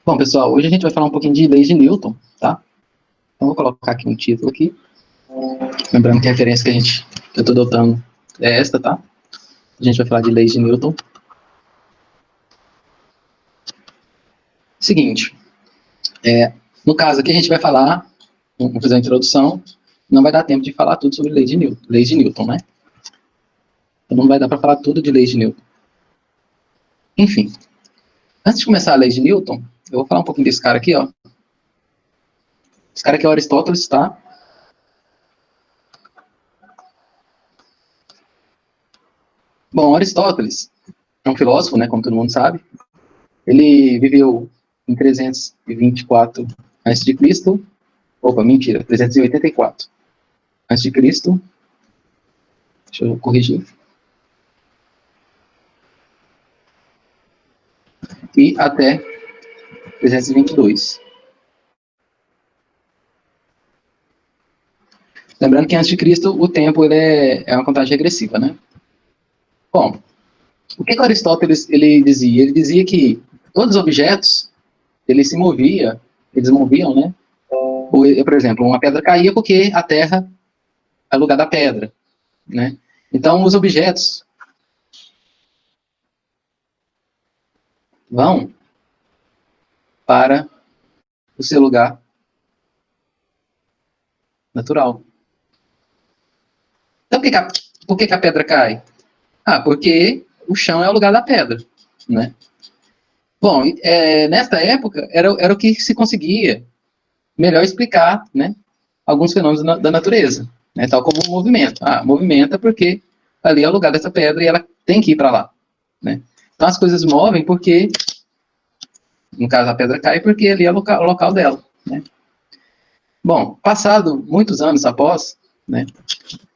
Bom, pessoal, hoje a gente vai falar um pouquinho de leis de Newton, tá? Então, vou colocar aqui um título aqui. Lembrando que a referência que eu estou adotando é esta, tá? A gente vai falar de leis de Newton. Seguinte, no caso aqui a gente vai falar, vamos fazer a introdução, não vai dar tempo de falar tudo sobre leis de Newton, né? Então não vai dar para falar tudo de leis de Newton. Enfim, antes de começar a lei de Newton, eu vou falar um pouquinho desse cara aqui, ó. Esse cara aqui é o Aristóteles, tá? Bom, Aristóteles é um filósofo, né, como todo mundo sabe. Ele viveu em 324 a.C. Opa, mentira, 384 a.C. Deixa eu corrigir. E até 322. Lembrando que antes de Cristo o tempo ele é uma contagem regressiva, né? Bom, o que Aristóteles ele dizia? Ele dizia que todos os objetos eles moviam, né? Por exemplo, uma pedra caía porque a Terra é o lugar da pedra, né? Então os objetos vão para o seu lugar natural. Então por que a pedra cai? Porque o chão é o lugar da pedra, né? Bom, nesta época era o que se conseguia melhor explicar, né, alguns fenômenos da natureza, né, tal como o movimento. Movimenta porque ali é o lugar dessa pedra e ela tem que ir para lá, né? Então as coisas movem porque, no caso a pedra cai porque ali é o local dela, né? Bom, passado muitos anos após, né,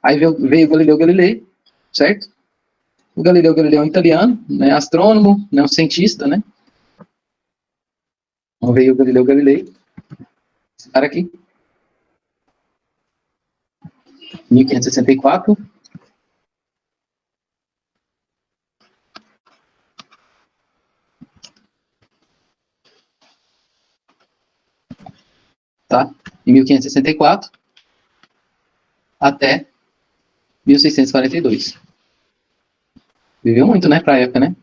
aí veio Galileu Galilei, certo? O Galileu Galilei é um italiano, né, astrônomo, né, um cientista, né? Então veio o Galileu Galilei, esse cara aqui, 1564. Tá? Em 1564 até 1642. Viveu muito, né, para a época, né?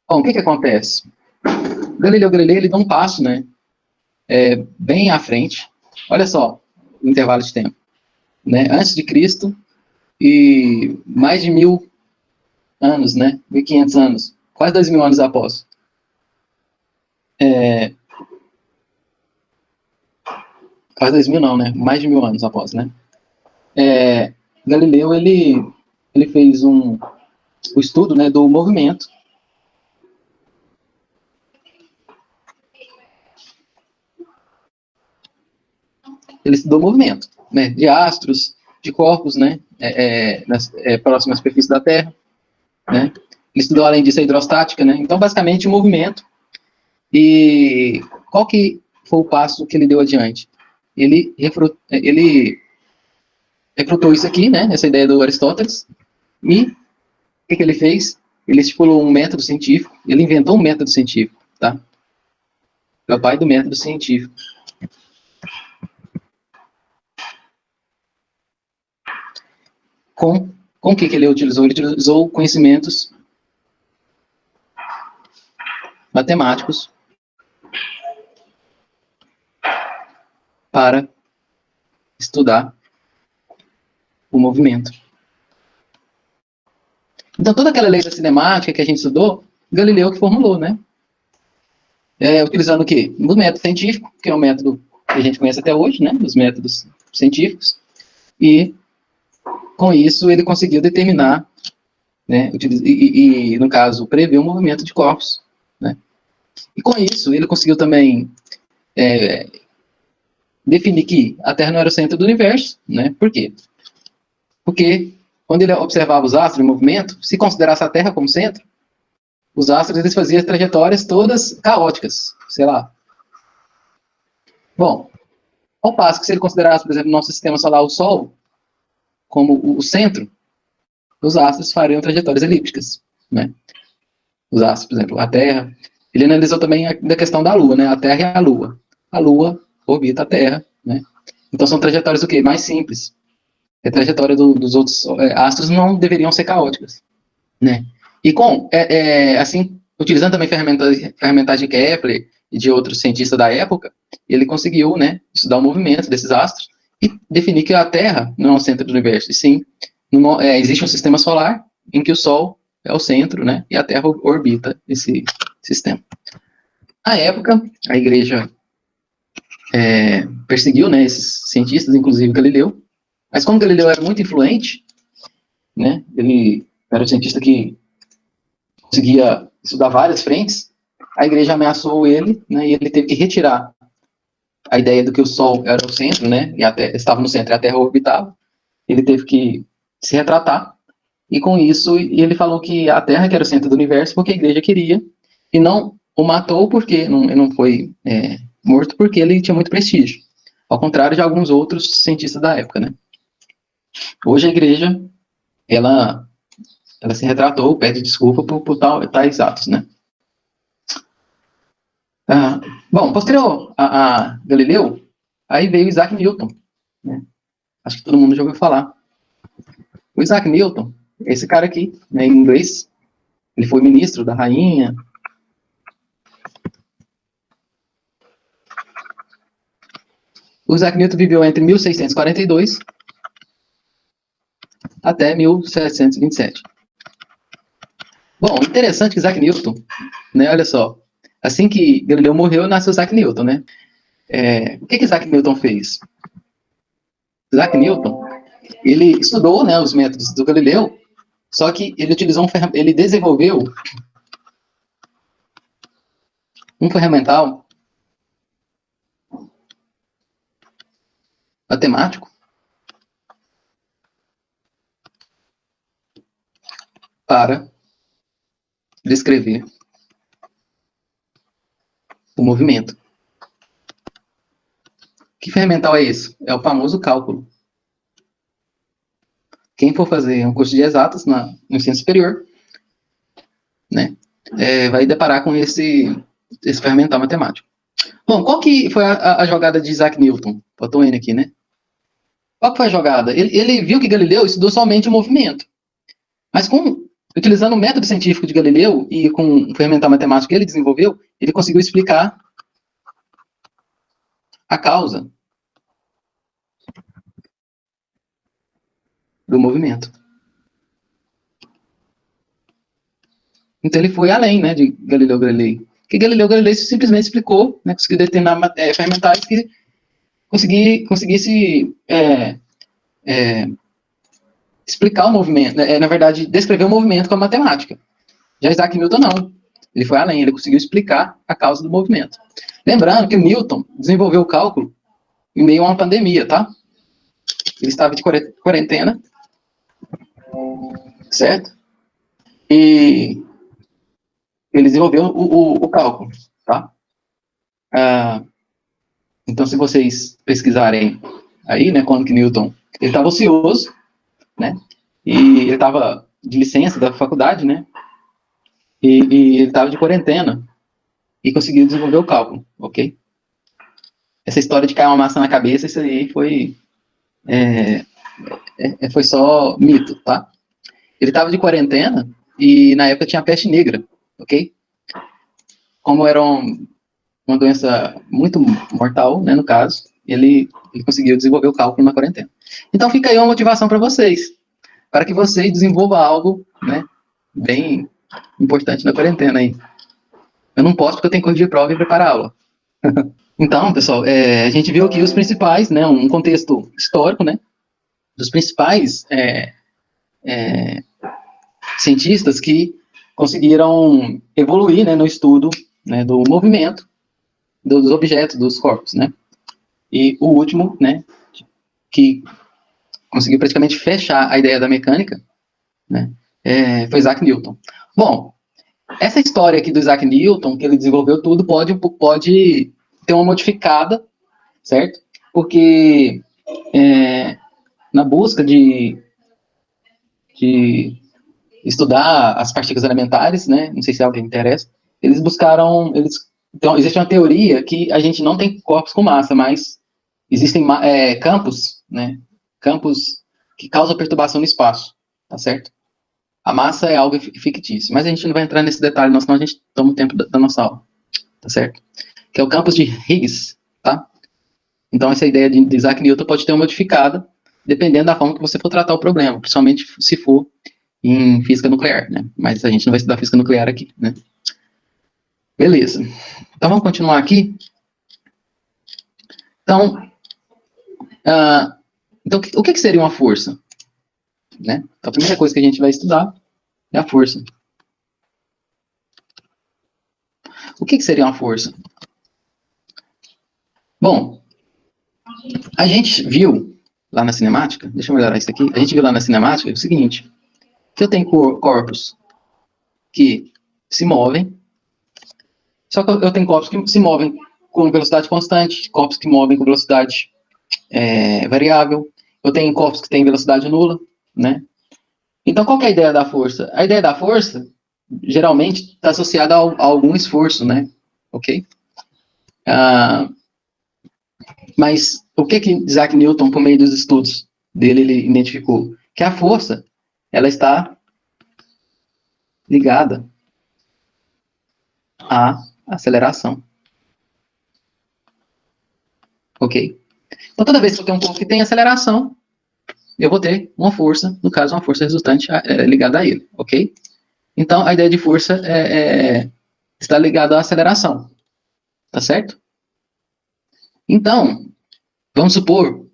Bom, o que acontece? Galileu Galilei ele dá um passo, né, bem à frente. Olha só o intervalo de tempo, né? Antes de Cristo e mais de 1000 anos, né? 1500 anos, quase 2000 anos após. Quase 2000 não, né? Mais de 1000 anos após, né? Galileu ele fez o estudo, né, do movimento. Ele estudou o movimento, né, de astros, de corpos, né, próximo à superfície da Terra, né. Ele estudou, além disso, a hidrostática, né. Então, basicamente, o movimento. E qual que foi o passo que ele deu adiante? Ele recrutou isso aqui, né, essa ideia do Aristóteles, e o que ele fez? Ele estipulou um método científico, ele inventou um método científico, tá? É o pai do método científico. Com o que ele utilizou? Ele utilizou conhecimentos matemáticos para estudar o movimento. Então, toda aquela lei da cinemática que a gente estudou, Galileu que formulou, né? Utilizando o quê? O método científico, que é o método que a gente conhece até hoje, né? Os métodos científicos. E, com isso, ele conseguiu determinar, né? No caso, prever o movimento de corpos, né? E, com isso, ele conseguiu também definir que a Terra não era o centro do universo, né? Por quê? Porque quando ele observava os astros em movimento, se considerasse a Terra como centro, os astros eles faziam trajetórias todas caóticas, sei lá. Bom, ao passo que se ele considerasse, por exemplo, o nosso sistema solar, o Sol, como o centro, os astros fariam trajetórias elípticas, né? os astros, por exemplo, a Terra. Ele analisou também a questão da Lua, né? A Terra e a Lua. A Lua orbita a Terra, né? Então são trajetórias o quê? Mais simples. A trajetória dos outros astros não deveriam ser caóticas, né? E assim, utilizando também ferramentas de Kepler e de outros cientistas da época, ele conseguiu, né, estudar o movimento desses astros e definir que a Terra não é o centro do universo, e sim, existe um sistema solar em que o Sol é o centro, né, e a Terra orbita esse sistema. Na época, a Igreja perseguiu, né, esses cientistas, inclusive Galileu, mas como Galileu era muito influente, né, ele era um cientista que conseguia estudar várias frentes, a Igreja ameaçou ele, né, e ele teve que retirar a ideia do que o Sol era o centro, né, e a Terra estava no centro e a Terra orbitava. Ele teve que se retratar, e com isso ele falou que a Terra que era o centro do universo porque a Igreja queria, e não o matou porque não foi morto porque ele tinha muito prestígio, ao contrário de alguns outros cientistas da época, né. Hoje a Igreja, ela se retratou, pede desculpa por tais atos, né. Bom, posterior a Galileu, aí veio Isaac Newton, né? Acho que todo mundo já ouviu falar. O Isaac Newton, esse cara aqui, né, em inglês, ele foi ministro da rainha. O Isaac Newton viveu entre 1642 até 1727. Bom, interessante que Isaac Newton, né, olha só, assim que Galileu morreu, nasceu Isaac Newton, né? O que Isaac Newton fez? Isaac Newton, ele estudou, né, os métodos do Galileu, só que ele ele desenvolveu um ferramental matemático para descrever o movimento. Que ferramental é esse? É o famoso cálculo. Quem for fazer um curso de exatas no ensino superior, né, vai deparar com esse ferramental matemático. Bom, qual que foi a jogada de Isaac Newton? Botou N aqui, né? Qual que foi a jogada? Ele viu que Galileu estudou somente o movimento. Mas utilizando o método científico de Galileu e com o ferramental matemático que ele desenvolveu, ele conseguiu explicar a causa do movimento. Então ele foi além, né, de Galileu Galilei. Que Galileu Galilei simplesmente explicou, né, conseguiu determinar ferramentais que conseguisse explicar o movimento, né, na verdade, descrever o movimento com a matemática. Já Isaac Newton não. Ele foi além, ele conseguiu explicar a causa do movimento. Lembrando que o Newton desenvolveu o cálculo em meio a uma pandemia, tá? Ele estava de quarentena, certo? E ele desenvolveu o cálculo, tá? Então, se vocês pesquisarem aí, né, quando que Newton, ele estava ocioso, né? E ele estava de licença da faculdade, né? E ele estava de quarentena e conseguiu desenvolver o cálculo, ok? Essa história de cair uma maçã na cabeça, isso aí foi só mito, tá? Ele estava de quarentena e na época tinha a peste negra, ok? Como era uma doença muito mortal, né, no caso, ele conseguiu desenvolver o cálculo na quarentena. Então fica aí uma motivação para vocês, para que vocês desenvolvam algo, né, bem importante na quarentena aí. Eu não posso porque eu tenho que corrigir prova e preparar aula. Então, pessoal, a gente viu aqui os principais, né, um contexto histórico, né, dos principais cientistas que conseguiram evoluir, né, no estudo, né, do movimento dos objetos, dos corpos, né. E o último, né, que conseguiu praticamente fechar a ideia da mecânica, né, foi Isaac Newton. Bom, essa história aqui do Isaac Newton, que ele desenvolveu tudo, pode ter uma modificada, certo? Porque na busca de estudar as partículas elementares, né? Não sei se é algo que interessa. Eles buscaram, então, existe uma teoria que a gente não tem corpos com massa, mas existem campos, né? Campos que causam perturbação no espaço, tá certo? A massa é algo fictício, mas a gente não vai entrar nesse detalhe, não, senão a gente toma o tempo da nossa aula, tá certo? Que é o campus de Higgs, tá? Então, essa ideia de Isaac Newton pode ter uma modificada, dependendo da forma que você for tratar o problema, principalmente se for em física nuclear, né? Mas a gente não vai estudar física nuclear aqui, né? Beleza. Então, vamos continuar aqui. Então, o que seria uma força? Né? Então, a primeira coisa que a gente vai estudar é a força. O que seria uma força? Bom, a gente viu lá na cinemática, deixa eu melhorar isso aqui, a gente viu lá na cinemática o seguinte, que eu tenho corpos que se movem, só que eu tenho corpos que se movem com velocidade constante, corpos que movem com velocidade variável, eu tenho corpos que têm velocidade nula, né? Então, qual que é a ideia da força? A ideia da força, geralmente, está associada a algum esforço, né? Ok? Mas o que Isaac Newton, por meio dos estudos dele, ele identificou? Que a força, ela está ligada à aceleração. Ok? Então, toda vez que eu tenho um corpo que tem aceleração, eu vou ter uma força, no caso, uma força resultante ligada a ele. Ok? Então, a ideia de força está ligada à aceleração. Tá certo? Então, vamos supor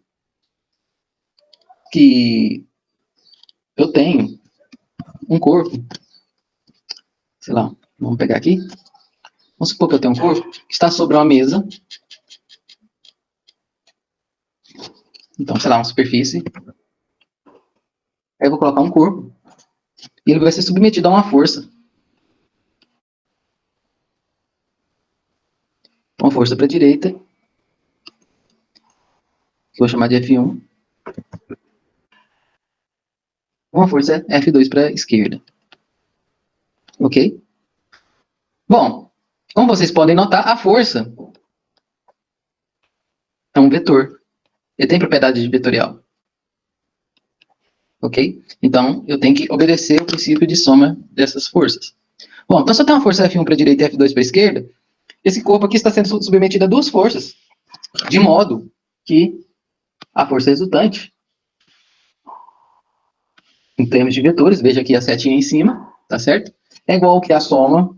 que eu tenho um corpo, sei lá, vamos pegar aqui. Vamos supor que eu tenho um corpo que está sobre uma mesa. Então, sei lá, uma superfície. Aí eu vou colocar um corpo. E ele vai ser submetido a uma força. Uma força para a direita. Que eu vou chamar de F1. Uma força F2 para a esquerda. Ok? Bom, como vocês podem notar, a força é um vetor. Ele tem propriedade vetorial. Ok? Então, eu tenho que obedecer o princípio de soma dessas forças. Bom, então se eu tenho uma força F1 para a direita e F2 para a esquerda, esse corpo aqui está sendo submetido a duas forças, de modo que a força resultante, em termos de vetores, veja aqui a setinha em cima, tá certo? É igual ao que a soma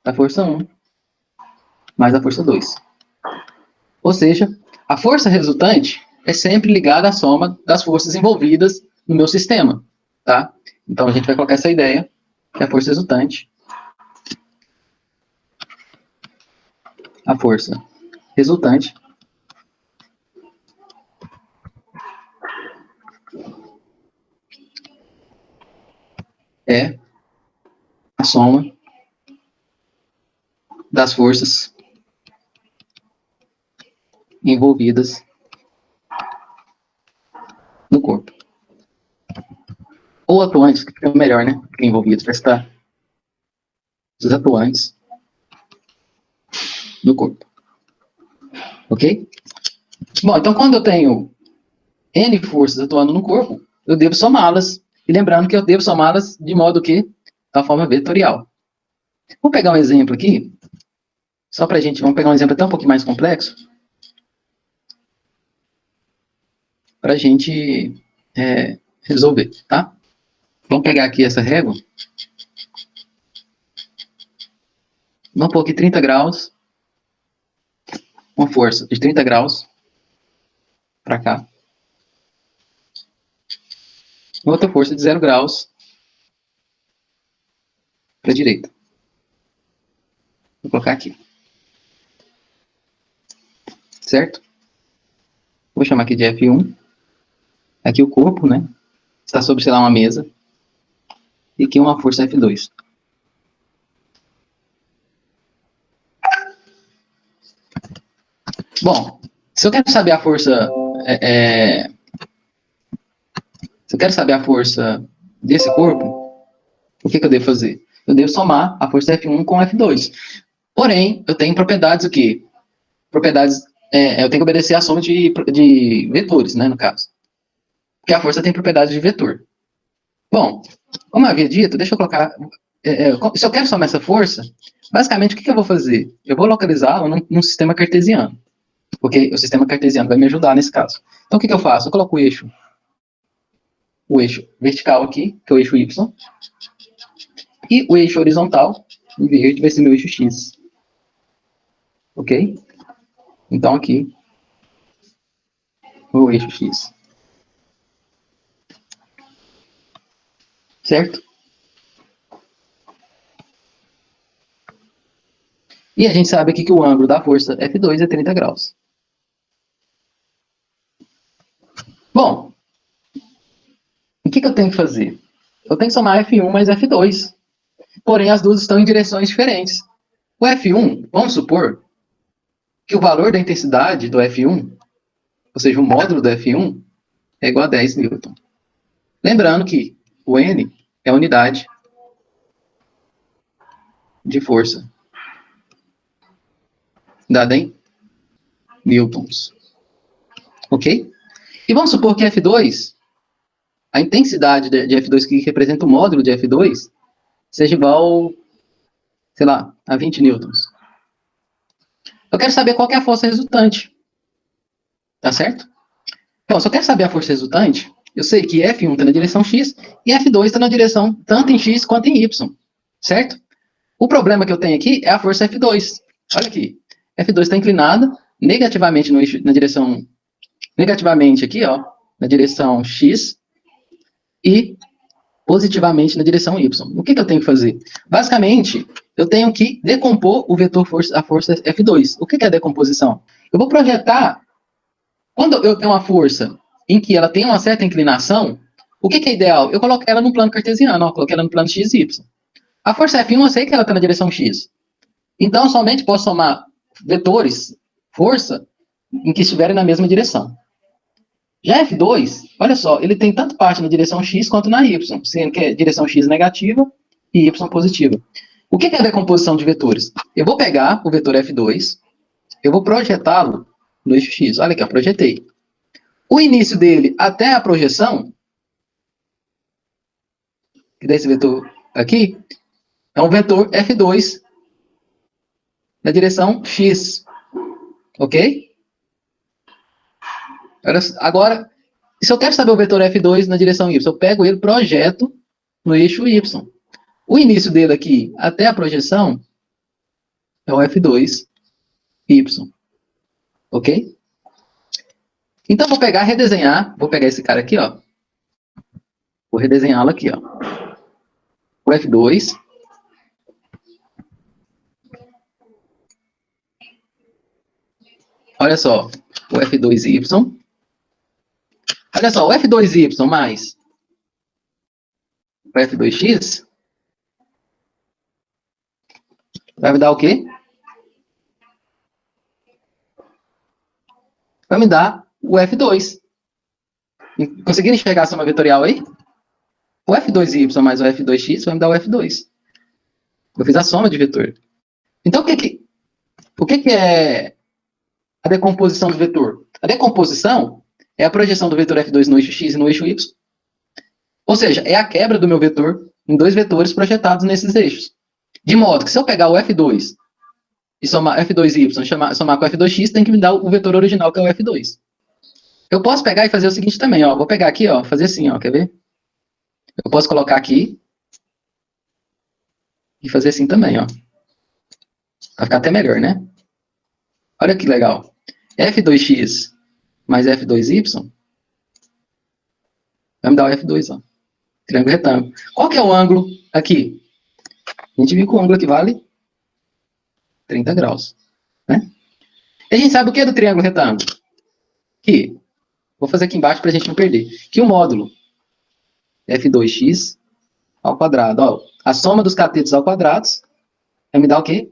da força 1 mais a força 2. Ou seja, a força resultante é sempre ligada à soma das forças envolvidas no meu sistema, tá? Então a gente vai colocar essa ideia, que a força resultante, é a soma das forças envolvidas no corpo. Ou atuantes, que fica melhor, né? Porque envolvidos, vai estar os atuantes no corpo. Ok? Bom, então quando eu tenho N forças atuando no corpo, eu devo somá-las. E lembrando que eu devo somá-las de modo que, da forma vetorial. Vou pegar um exemplo aqui, só pra gente, vamos pegar um exemplo até um pouquinho mais complexo, pra gente resolver, tá? Vamos pegar aqui essa régua. Vamos pôr aqui 30 graus. Uma força de 30 graus para cá. Outra força de 0 graus para a direita. Vou colocar aqui. Certo? Vou chamar aqui de F1. Aqui o corpo, né? Está sobre, sei lá, uma mesa. E aqui uma força F2. Bom, se eu quero saber a força... se eu quero saber a força desse corpo, O que eu devo fazer? Eu devo somar a força F1 com F2. Porém, eu tenho propriedades o quê? Propriedades, eu tenho que obedecer a soma de vetores, né, no caso. Porque a força tem propriedades de vetor. Bom, como eu havia dito, deixa eu colocar... se eu quero somar essa força, basicamente, o que eu vou fazer? Eu vou localizá-la num sistema cartesiano. Porque o sistema cartesiano vai me ajudar nesse caso. Então, o que eu faço? Eu coloco o eixo vertical aqui, que é o eixo Y, e o eixo horizontal, em verde, vai ser meu eixo X. Ok? Então, aqui, o eixo X. Certo? E a gente sabe aqui que o ângulo da força F2 é 30 graus. Bom, o que eu tenho que fazer? Eu tenho que somar F1 mais F2. Porém, as duas estão em direções diferentes. O F1, vamos supor que o valor da intensidade do F1, ou seja, o módulo do F1, é igual a 10 newton. Lembrando que o N é a unidade de força dada em newtons. Ok? E vamos supor que F2, a intensidade de F2 que representa o módulo de F2, seja igual, sei lá, a 20 newtons. Eu quero saber qual que é a força resultante. Tá certo? Então, se eu quero saber a força resultante, eu sei que F1 está na direção X e F2 está na direção tanto em X quanto em Y. Certo? O problema que eu tenho aqui é a força F2. Olha aqui. F2 está inclinada negativamente no eixo, na direção... Negativamente aqui, ó, na direção X e positivamente na direção Y. O que eu tenho que fazer? Basicamente, eu tenho que decompor o vetor força, a força F2. O que é a decomposição? Eu vou projetar... Quando eu tenho uma força em que ela tem uma certa inclinação, o que é ideal? Eu coloco ela no plano cartesiano, ó, coloquei ela no plano x e y. A força F1 eu sei que ela está na direção x. Então, eu somente posso somar vetores, força, em que estiverem na mesma direção. Já F2, olha só, ele tem tanto parte na direção x quanto na y, sendo que é direção x negativa e y positiva. O que é a decomposição de vetores? Eu vou pegar o vetor F2, eu vou projetá-lo no eixo x. Olha aqui, eu projetei. O início dele até a projeção, que desse vetor aqui, é um vetor F2 na direção x. Ok? Agora, se eu quero saber o vetor F2 na direção y, eu pego ele, projeto no eixo y. O início dele aqui até a projeção é o F2 y. Ok? Então, vou pegar, redesenhar, vou pegar esse cara aqui, ó. Vou redesenhá-lo aqui, ó. O F2. Olha só, o F2y. Olha só, o F2y mais o F2x vai me dar o quê? Vai me dar o F2. Conseguiram enxergar a soma vetorial aí? O F2y mais o F2x vai me dar o F2. Eu fiz a soma de vetor. Então, o que é a decomposição do vetor? A decomposição é a projeção do vetor F2 no eixo x e no eixo y. Ou seja, é a quebra do meu vetor em dois vetores projetados nesses eixos. De modo que se eu pegar o F2 e somar F2y, somar com F2x, tem que me dar o vetor original, que é o F2. Eu posso pegar e fazer o seguinte também, ó. Vou pegar aqui, ó, fazer assim, ó, quer ver? Eu posso colocar aqui e fazer assim também, ó. Vai ficar até melhor, né? Olha que legal. F2x mais F2y vai me dar o F2, ó. Triângulo retângulo. Qual que é o ângulo aqui? A gente viu que o ângulo aqui vale 30 graus, né? E a gente sabe o que é do triângulo retângulo? Que, vou fazer aqui embaixo para a gente não perder, que o módulo F2x ao quadrado, ó, a soma dos catetos ao quadrado vai me dar o quê?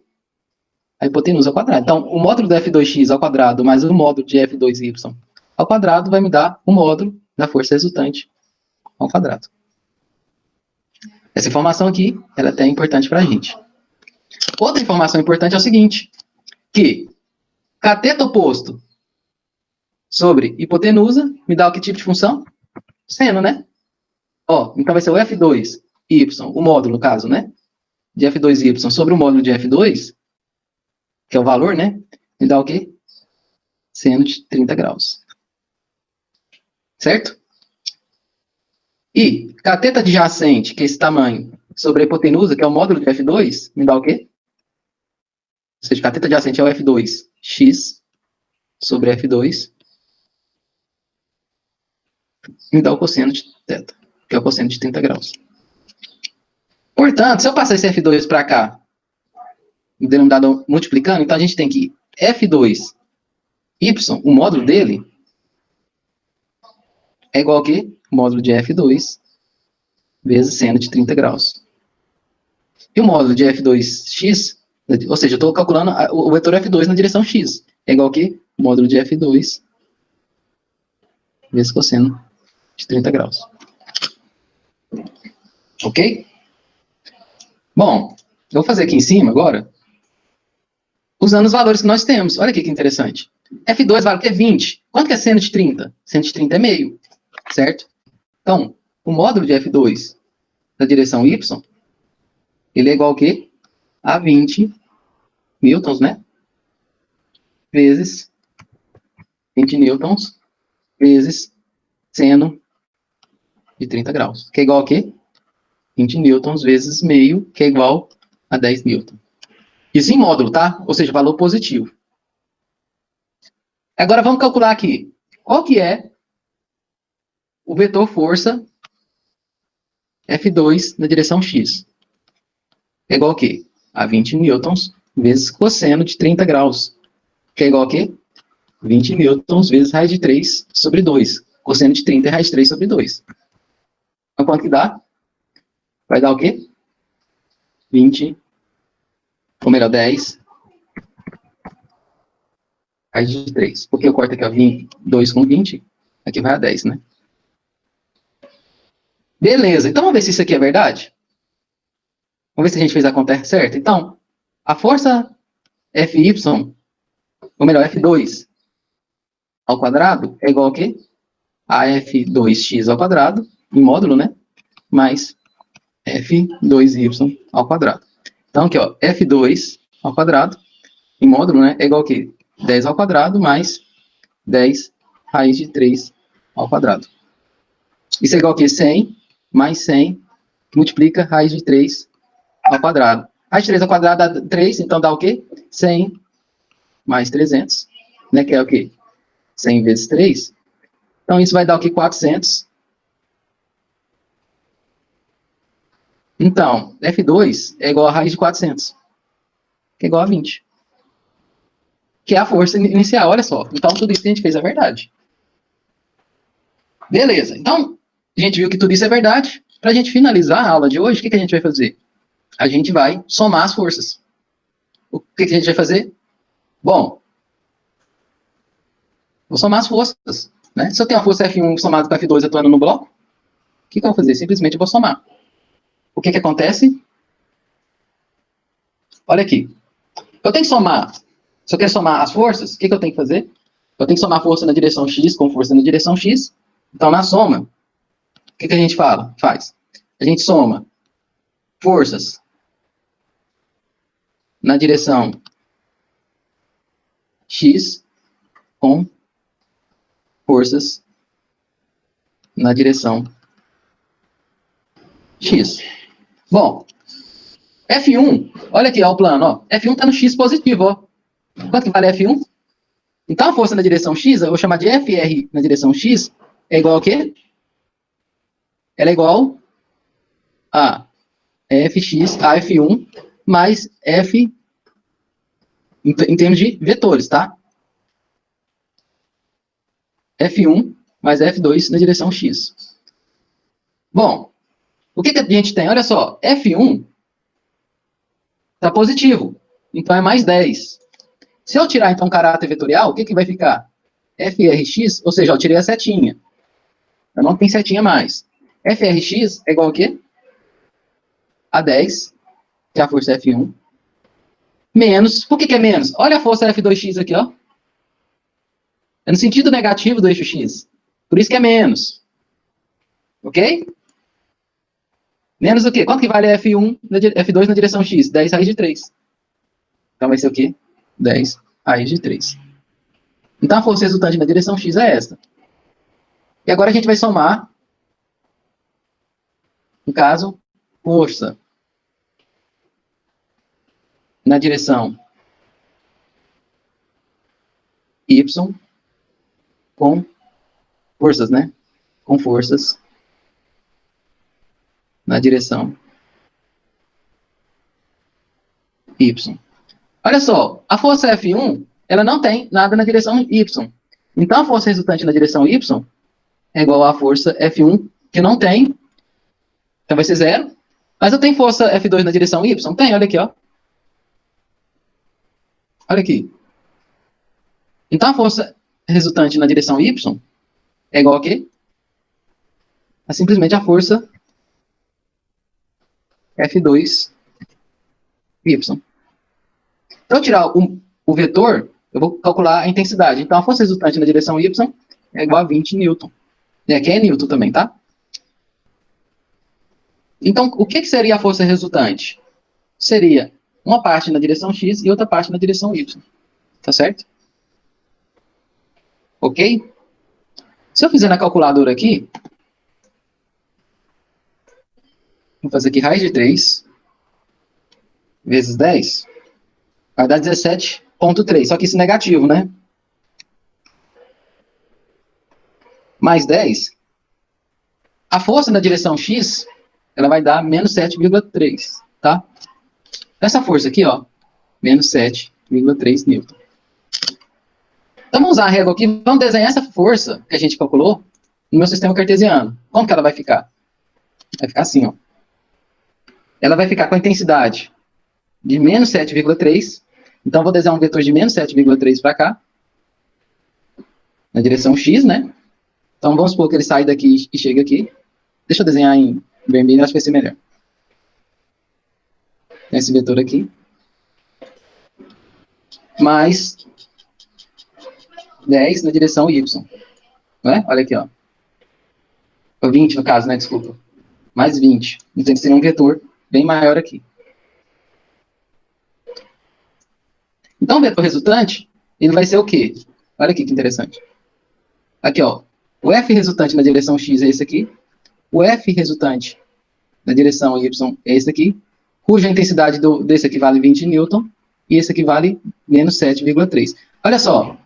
A hipotenusa ao quadrado. Então, o módulo do F2x ao quadrado mais o módulo de F2y ao quadrado vai me dar o módulo da força resultante ao quadrado. Essa informação aqui, ela é até importante para a gente. Outra informação importante é o seguinte, que cateto oposto sobre hipotenusa me dá o que tipo de função? Seno, né? Ó, então vai ser o F2y, o módulo, no caso, né? De F2y sobre o módulo de F2, que é o valor, né? Me dá o quê? Seno de 30 graus. Certo? E cateto adjacente, que é esse tamanho, sobre a hipotenusa, que é o módulo de F2, me dá o quê? Ou seja, cateto adjacente é o F2x sobre F2, me dá o cosseno de θ, que é o cosseno de 30 graus. Portanto, se eu passar esse F2 para cá, denominado multiplicando, então a gente tem que F2y, o módulo dele, é igual a quê? O módulo de F2 vezes seno de 30 graus. E o módulo de F2x, ou seja, eu estou calculando o vetor F2 na direção x, é igual a quê? O módulo de F2 vezes cosseno de 30 graus. Ok? Bom, eu vou fazer aqui em cima agora, usando os valores que nós temos. Olha aqui que interessante. F2 vale o quê? 20. Quanto que é seno de 30? Seno de 30 é meio, certo? Então, o módulo de F2 da direção y, ele é igual ao quê? A 20 newtons, né? Vezes 20 newtons vezes seno de 30 graus, que é igual a quê? 20 newtons vezes meio, que é igual a 10 newtons. Isso em módulo, tá? Ou seja, valor positivo. Agora vamos calcular aqui. Qual que é o vetor força F2 na direção x? É igual a quê? A 20 newtons vezes cosseno de 30 graus, que é igual a quê? 20 newtons vezes raiz de 3 sobre 2. Cosseno de 30 é raiz de 3 sobre 2. Então, quanto que dá? Vai dar o quê? 20, ou melhor, 10 raiz de 3. Porque eu corto aqui, ó, 2 com 20, aqui vai a 10, né? Beleza, então vamos ver se isso aqui é verdade? Vamos ver se a gente fez a conta certa? Então, a força Fy, ou melhor, F2 ao quadrado é igual a quê? A F2x ao quadrado, em módulo, né? Mais F2y ao quadrado. Então, aqui, ó, F2 ao quadrado, em módulo, né? É igual a quê? 10 ao quadrado mais 10 raiz de 3 ao quadrado. Isso é igual a quê? 100 mais 100 multiplica raiz de 3 ao quadrado. Raiz de 3 ao quadrado dá 3, então dá o quê? 100 mais 300, né? Que é o quê? 100 vezes 3. Então, isso vai dar o quê? 400. Então, F2 é igual a raiz de 400, que é igual a 20. Que é a força inicial, olha só. Então, tudo isso que a gente fez é verdade. Beleza. Então, a gente viu que tudo isso é verdade. Para a gente finalizar a aula de hoje, o que a gente vai fazer? A gente vai somar as forças. O que a gente vai fazer? Bom, vou somar as forças. Né? Se eu tenho a força F1 somada com F2 atuando no bloco, o que eu vou fazer? Simplesmente eu vou somar. O que acontece? Olha aqui. Eu tenho que somar. Se eu quero somar as forças, o que eu tenho que fazer? Eu tenho que somar força na direção x com força na direção x. Então, na soma, o que a gente faz? A gente soma forças na direção x com forças na direção x. Bom, F1, olha aqui, ó, o plano, ó. F1 está no x positivo, ó. Quanto que vale F1? Então, a força na direção x, eu vou chamar de FR na direção x, é igual ao quê? Ela é igual a Fx, a F1, mais F, em termos de vetores, tá? F1 mais F2 na direção x. Bom, o que a gente tem? Olha só, F1 está positivo, então é mais 10. Se eu tirar, então, caráter vetorial, o que vai ficar? FRX, ou seja, eu tirei a setinha. Eu não tenho setinha mais. FRX é igual a quê? a 10, que é a força F1, menos, por que é menos? Olha a força F2x aqui, ó. É no sentido negativo do eixo x. Por isso que é menos. Ok? Menos o quê? Quanto que vale F1, F2 na direção x? 10 raiz de 3. Então vai ser o quê? 10 raiz de 3. Então a força resultante na direção x é esta. E agora a gente vai somar, no caso, força na direção y com forças, né? Com forças na direção y. Olha só, a força F1, ela não tem nada na direção y. Então a força resultante na direção y é igual à força F1, que não tem, então vai ser zero. Mas eu tenho força F2 na direção y? Tem, olha aqui, ó. Olha aqui. Então a força resultante na direção y é igual a quê? É simplesmente a força F2y. Então, eu tirar o vetor, eu vou calcular a intensidade. Então, a força resultante na direção y é igual a 20 newton. E aqui é newton também, tá? Então, o que seria a força resultante? Seria uma parte na direção x e outra parte na direção y. Tá certo? Ok? Se eu fizer na calculadora aqui, vou fazer aqui raiz de 3 vezes 10, vai dar 17,3. Só que isso é negativo, né? Mais 10. A força na direção x, ela vai dar menos 7,3, tá? Essa força aqui, ó, menos 7,3 newton. Então, vamos usar a régua aqui. Vamos desenhar essa força que a gente calculou no meu sistema cartesiano. Como que ela vai ficar? Vai ficar assim, ó. Ela vai ficar com a intensidade de menos 7,3. Então, vou desenhar um vetor de menos 7,3 para cá. Na direção x, né? Então, vamos supor que ele sai daqui e chega aqui. Deixa eu desenhar em vermelho, acho que vai ser melhor. Esse vetor aqui. Mais 10 na direção y. Né? Olha aqui, ó. 20 no caso, né? Desculpa. Mais 20. Então, seria um vetor bem maior aqui. Então, o vetor resultante, ele vai ser o quê? Olha aqui que interessante. Aqui, ó. O F resultante na direção x é esse aqui. O F resultante na direção y é esse aqui. Cuja intensidade desse aqui vale 20 newton. E esse aqui vale menos 7,3. Olha só.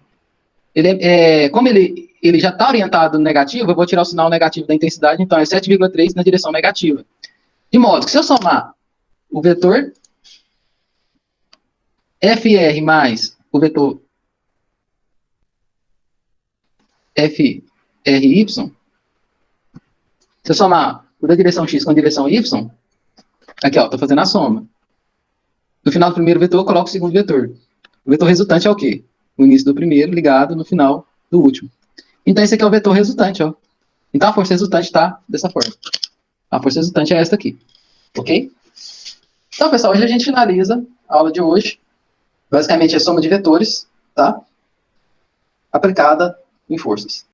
Como ele já está orientado negativo, eu vou tirar o sinal negativo da intensidade. Então, é 7,3 na direção negativa. De modo que, se eu somar o vetor FR mais o vetor FRY, se eu somar o da direção x com a direção y, aqui, ó, estou fazendo a soma. No final do primeiro vetor, eu coloco o segundo vetor. O vetor resultante é o quê? O início do primeiro ligado no final do último. Então, esse aqui é o vetor resultante, ó. Então, a força resultante está dessa forma. A força resultante é esta aqui. Ok? Então, pessoal, hoje a gente finaliza a aula de hoje. Basicamente, é soma de vetores, tá? Aplicada em forças.